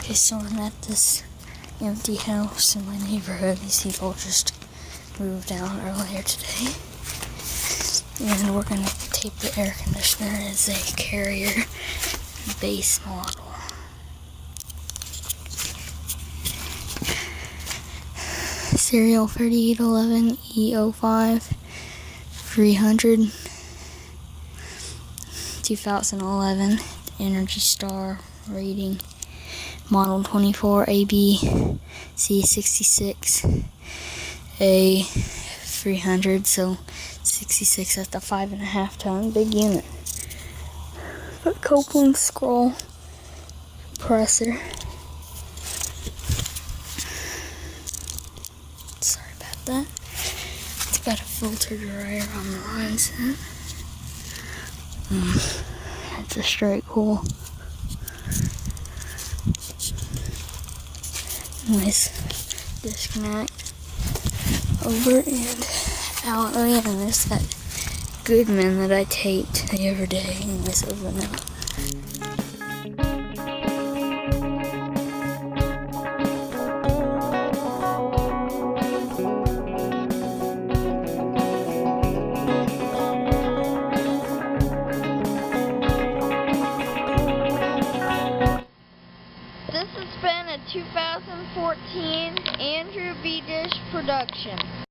Okay, so I'm at this empty house in my neighborhood. These people just moved out earlier today. And we're going to tape the air conditioner as a Carrier base model. Serial 3811 E05 300 2011 Energy Star rating, model 24 ABC66 A 300, so 66 at the 5.5 ton, big unit. But Copeland scroll compressor. Sorry about that. It's got a filter dryer on the line set. It's a straight cool. Nice disconnect over and out. Oh yeah, and there's that Goodman that I taped the other day. Anyways, over and out. This has been a 2014 Andrew B. Dish production.